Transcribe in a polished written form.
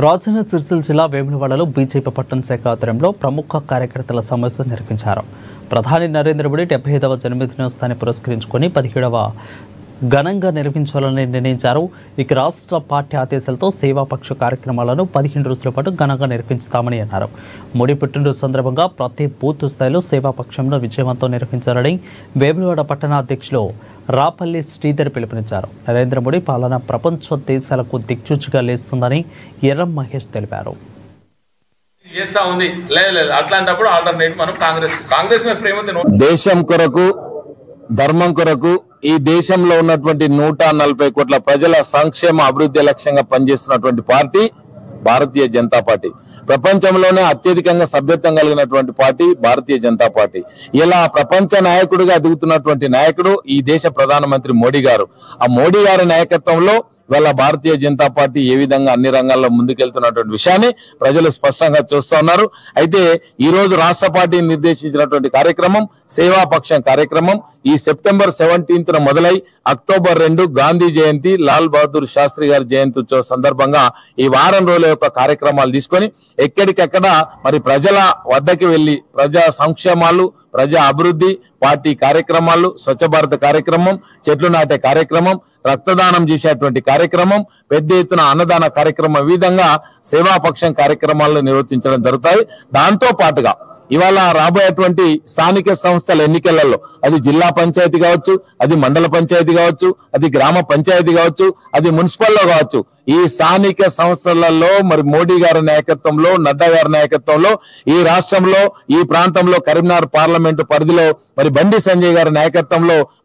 రాజన్న సిరిసిల్ల జిల్లా వేములవాడలో బీజేపీ పట్టణ శాఖ ఆధ్వర్యంలో ప్రముఖ కార్యకర్తల సమావేశం నిర్వహించారు. ప్రధాని నరేంద్ర మోడీ 75వ జన్మదినోత్సవాన్ని పురస్కరించుకొని 17వ ఘనంగా నిర్వహించాలని నిర్ణయించారు. ఇక రాష్ట్ర పార్టీ ఆదేశాలతో సేవాపక్ష కార్యక్రమాలను 15 రోజుల పాటు ఘనంగా నిర్వహిస్తామని అన్నారు. మోడీ పుట్టినరోజు సందర్భంగా ప్రతి బూత్ స్థాయిలో సేవాపక్షంలో విజయవంతం నిర్వహించాలని వేములవాడ పట్టణ అధ్యక్షులు రాపల్లి శ్రీధర్ పిలుపునిచ్చారు. నరేంద్ర మోడీ పాలన ప్రపంచ దేశాలకు దిక్సూచిగా లేస్తుందని ఎర్రం మహేష్ తెలిపారు. దేశం కొరకు ధర్మం కొరకు ఈ దేశంలో ఉన్నటువంటి 140 కోట్ల ప్రజల సంక్షేమ అభివృద్ధి లక్ష్యంగా పనిచేస్తున్నటువంటి పార్టీ భారతీయ జనతా పార్టీ. ప్రపంచంలోనే అత్యధికంగా సభ్యత్వం కలిగినటువంటి పార్టీ భారతీయ జనతా పార్టీ. ఇలా ప్రపంచ నాయకుడిగా ఎదుగుతున్నటువంటి నాయకుడు ఈ దేశ ప్రధానమంత్రి మోడీ గారు. ఆ మోడీ గారి నాయకత్వంలో ఇవాళ భారతీయ జనతా పార్టీ ఏ విధంగా అన్ని రంగాల్లో ముందుకెళ్తున్నటువంటి విషయాన్ని ప్రజలు స్పష్టంగా చూస్తూ ఉన్నారు. అయితే ఈ రోజు రాష్ట్ర పార్టీ నిర్దేశించినటువంటి కార్యక్రమం సేవాపక్షం కార్యక్రమం ఈ సెప్టెంబర్ 17న మొదలై అక్టోబర్ 2 గాంధీ జయంతి, లాల్ బహదూర్ శాస్త్రి గారి జయంతి ఉత్సవ సందర్భంగా ఈ వారం రోజుల యొక్క కార్యక్రమాలు తీసుకొని ఎక్కడికక్కడ మరి ప్రజల వద్దకి వెళ్లి ప్రజా సంక్షేమాలు, ప్రజా అభివృద్ధి, పార్టీ కార్యక్రమాలు, స్వచ్ఛ భారత్ కార్యక్రమం, చెట్లు నాటే కార్యక్రమం, రక్తదానం చేసేటువంటి కార్యక్రమం, పెద్ద ఎత్తున అన్నదాన కార్యక్రమం, ఈ విధంగా సేవాపక్షం కార్యక్రమాలను నిర్వర్తించడం జరుగుతాయి. దాంతో పాటుగా ఇవాళ రాబోయేటువంటి స్థానిక సంస్థల ఎన్నికలలో అది జిల్లా పంచాయతీ కావచ్చు, అది మండల పంచాయతీ కావచ్చు, అది గ్రామ పంచాయతీ కావచ్చు, అది మున్సిపల్లో కావచ్చు, ఈ స్థానిక సంస్థలలో మరి మోడీ గారి నాయకత్వంలో, నడ్డా గారి నాయకత్వంలో ఈ రాష్ట్రంలో ఈ ప్రాంతంలో కరీంనగర్ పార్లమెంటు పరిధిలో మరి బండి సంజయ్ గారి నాయకత్వంలో